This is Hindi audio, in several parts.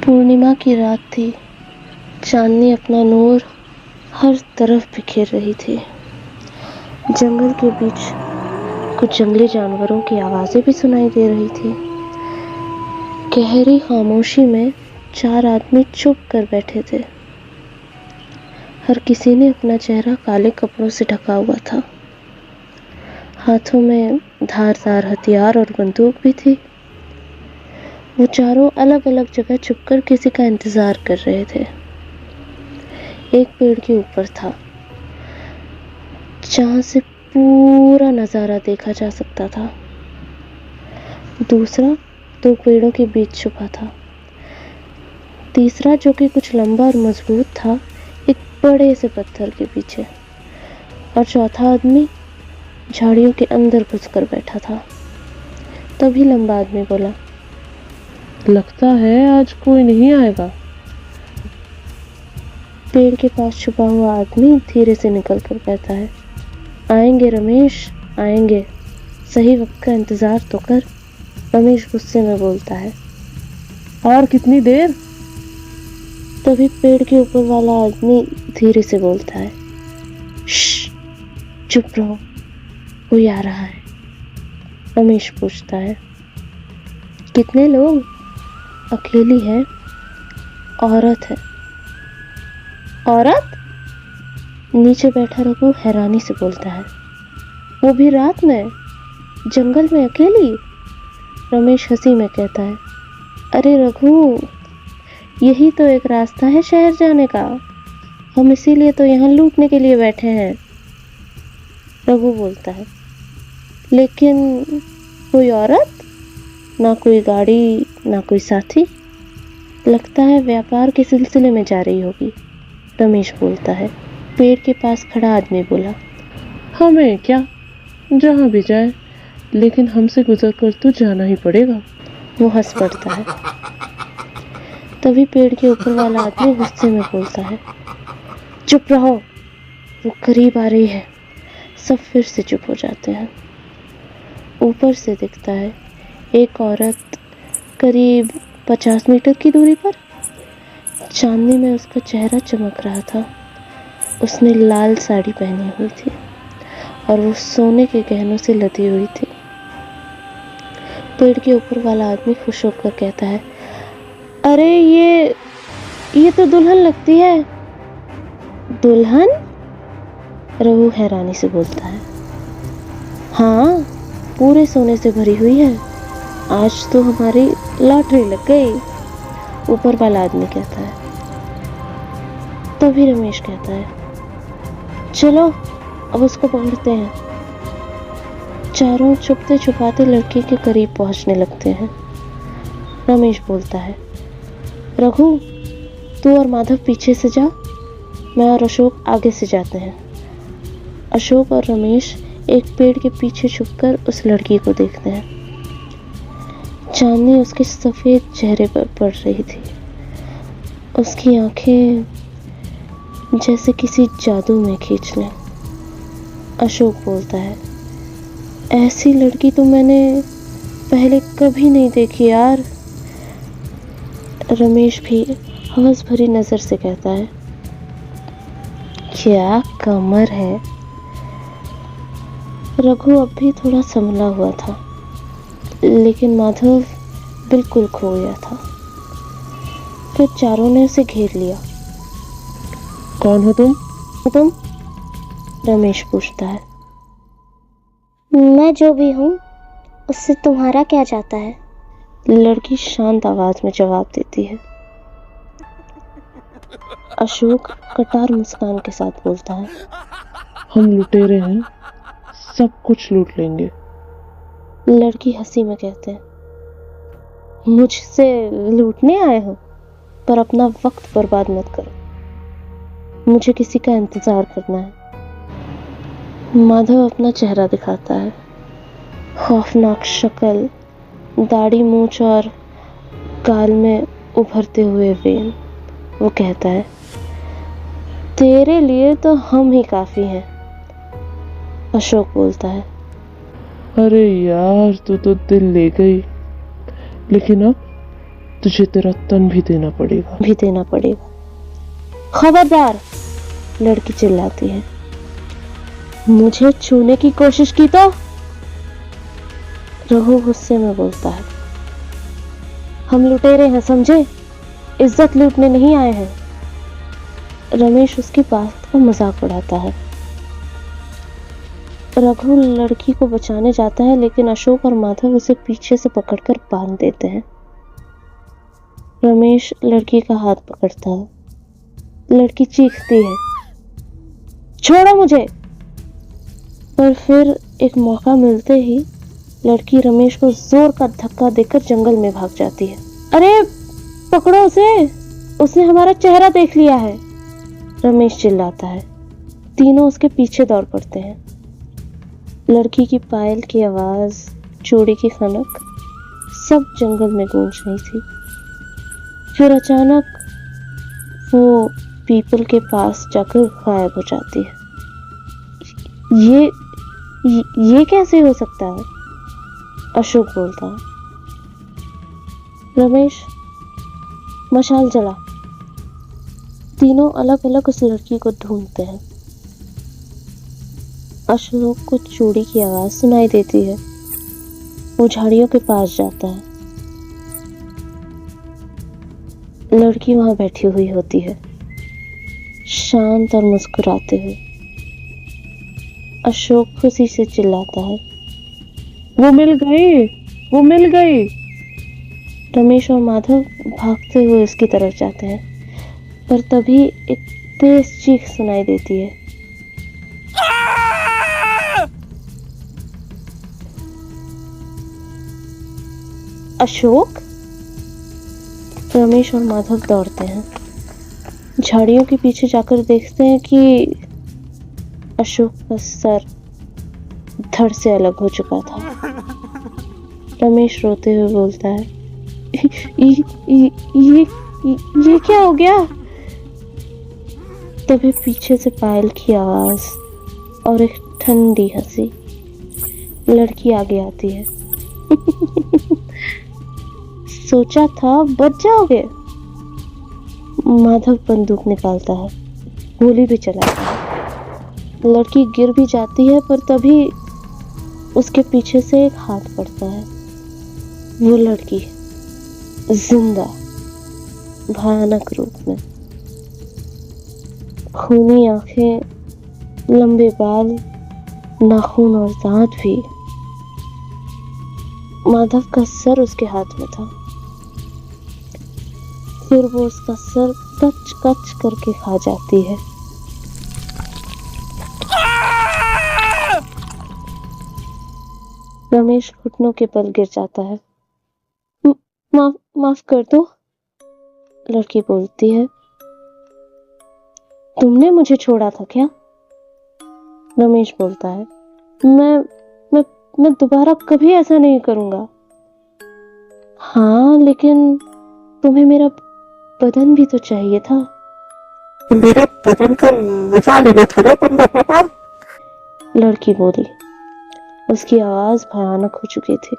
पूर्णिमा की रात थी। चांदनी अपना नूर हर तरफ बिखेर रही थी। जंगल के बीच कुछ जंगली जानवरों की आवाजें भी सुनाई दे रही थी। गहरी खामोशी में 4 आदमी चुप कर बैठे थे। हर किसी ने अपना चेहरा काले कपड़ों से ढका हुआ था। हाथों में धारदार हथियार और बंदूक भी थी। वो चारों अलग अलग जगह छुपकर किसी का इंतजार कर रहे थे। एक पेड़ के ऊपर था, जहां से पूरा नजारा देखा जा सकता था। दूसरा 2 पेड़ों के बीच छुपा था। तीसरा, जो कि कुछ लंबा और मजबूत था, एक बड़े से पत्थर के पीछे। और चौथा आदमी झाड़ियों के अंदर घुसकर बैठा था। तभी लंबा आदमी बोला, लगता है आज कोई नहीं आएगा। पेड़ के पास छुपा हुआ आदमी धीरे से निकल कर कहता है, आएंगे रमेश, आएंगे, सही वक्त का इंतजार तो कर। रमेश गुस्से में बोलता है, और कितनी देर? तभी पेड़ के ऊपर वाला आदमी धीरे से बोलता है, श्श, चुप रहो, कोई आ रहा है। रमेश पूछता है, कितने लोग? अकेली है, औरत है। औरत? नीचे बैठा रघु हैरानी से बोलता है, वो भी रात में, जंगल में अकेली? रमेश हंसी में कहता है, अरे रघु, यही तो एक रास्ता है शहर जाने का। हम इसीलिए तो यहाँ लूटने के लिए बैठे हैं। रघु बोलता है, लेकिन कोई औरत? ना कोई गाड़ी, ना कोई साथी। लगता है व्यापार के सिलसिले में जा रही होगी। रमेश बोलता है। पेड़ के पास खड़ा आदमी बोला, हमें क्या, जहाँ भी जाए, लेकिन हमसे गुजर कर तो जाना ही पड़ेगा। वो हंस पड़ता है। तभी पेड़ के ऊपर वाला आदमी गुस्से में बोलता है, चुप रहो, वो करीब आ रही है। सब फिर से चुप हो जाते हैं। ऊपर से दिखता है एक औरत करीब 50 मीटर की दूरी पर। चांदनी में उसका चेहरा चमक रहा था। उसने लाल साड़ी पहनी हुई थी और वो सोने के गहनों से लदी हुई थी। पेड़ के ऊपर वाला आदमी खुश होकर कहता है, अरे ये तो दुल्हन लगती है। दुल्हन? रघु हैरानी से बोलता है, हाँ, पूरे सोने से भरी हुई है। आज तो हमारी लॉटरी लग गई। ऊपर वाला आदमी कहता है। तभी रमेश कहता है, चलो अब उसको पकड़ते हैं। चारों छुपते छुपाते लड़की के करीब पहुंचने लगते हैं। रमेश बोलता है, रघु, तू और माधव पीछे से जा, मैं और अशोक आगे से जाते हैं। अशोक और रमेश एक पेड़ के पीछे छुपकर उस लड़की को देखते हैं। चांदनी उसके सफेद चेहरे पर पड़ रही थी। उसकी आंखें जैसे किसी जादू में खींच लें। अशोक बोलता है, ऐसी लड़की तो मैंने पहले कभी नहीं देखी यार। रमेश भी हवस भरी नजर से कहता है, क्या कमर है। रघु अब भी थोड़ा संभला हुआ था, लेकिन माधव बिल्कुल खो गया था। फिर चारों ने उसे घेर लिया। कौन हो तुम? रमेश पूछता है। मैं जो भी हूँ, उससे तुम्हारा क्या जाता है? लड़की शांत आवाज में जवाब देती है। अशोक कटार मुस्कान के साथ बोलता है, हम लुटेरे हैं, सब कुछ लूट लेंगे। लड़की हंसी में कहते हैं, मुझसे लूटने आए हो? पर अपना वक्त बर्बाद मत करो, मुझे किसी का इंतजार करना है। माधव अपना चेहरा दिखाता है, खौफनाक शक्ल, दाढ़ी, मूंछ और गाल में उभरते हुए वेन। वो कहता है, तेरे लिए तो हम ही काफी हैं। अशोक बोलता है, अरे यार तू तो दिल ले गई, लेकिन अब तुझे तेरा तन भी देना पड़ेगा। खबरदार, लड़की चिल्लाती है। मुझे छूने की कोशिश की तो? रघु गुस्से में बोलता है, हम लुटेरे हैं समझे, इज्जत लूटने नहीं आए हैं। रमेश उसकी बात का मजाक उड़ाता है। रघु लड़की को बचाने जाता है, लेकिन अशोक और माधव उसे पीछे से पकड़कर बांध देते हैं। रमेश लड़की का हाथ पकड़ता है। लड़की चीखती है, छोड़ो मुझे। पर फिर एक मौका मिलते ही लड़की रमेश को जोर का धक्का देकर जंगल में भाग जाती है। अरे पकड़ो उसे, उसने हमारा चेहरा देख लिया है, रमेश चिल्लाता है। तीनों उसके पीछे दौड़ पड़ते हैं। लड़की की पायल की आवाज, चूड़ी की खनक, सब जंगल में गूंज रही थी। फिर अचानक वो पीपल के पास जाकर गायब हो जाती है। ये कैसे हो सकता है? अशोक बोलता है। रमेश, मशाल जला। तीनों अलग अलग उस लड़की को ढूंढते हैं। अशोक को चूड़ी की आवाज सुनाई देती है। वो झाड़ियों के पास जाता है। लड़की वहां बैठी हुई होती है, शांत और मुस्कुराते हुए। अशोक खुशी से चिल्लाता है, वो मिल गई। रमेश और माधव भागते हुए उसकी तरफ जाते हैं, पर तभी एक तेज चीख सुनाई देती है। अशोक? रमेश और माधव दौड़ते हैं। झाड़ियों के पीछे जाकर देखते हैं कि अशोक का सर धड़ से अलग हो चुका था। रमेश रोते हुए बोलता है, ये क्या हो गया? तभी पीछे से पायल की आवाज और एक ठंडी हंसी। लड़की आगे आती है। सोचा था बच जाओगे। माधव बंदूक निकालता है, गोली भी चलाता है। लड़की गिर भी जाती है, पर तभी उसके पीछे से एक हाथ पड़ता है। वो लड़की जिंदा, भयानक रूप में, खूनी आंखें, लंबे बाल, नाखून और दांत भी। माधव का सर उसके हाथ में था। फिर वो उसका सर कच कच करके खा जाती है। रमेश घुटनों के बल गिर जाता है। माफ कर दो, लड़की बोलती है। तुमने मुझे छोड़ा था क्या? रमेश बोलता है, मैं दोबारा कभी ऐसा नहीं करूंगा। हाँ, लेकिन तुम्हें मेरा बदन भी तो चाहिए था। मेरे बदन का मजा लेना था ना तुमने। लड़की बोली। उसकी आवाज भयानक हो चुकी थी।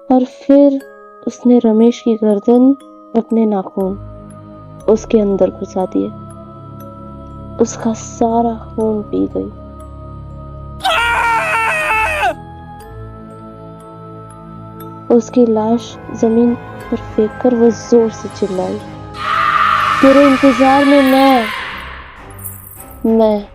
और फिर उसने रमेश की गर्दन, अपने नाखून उसके अंदर घुसा दिए। उसका सारा खून पी गई। उसकी लाश जमीन पर फेंककर वो जोर से चिल्लाई, तेरे इंतजार में मैं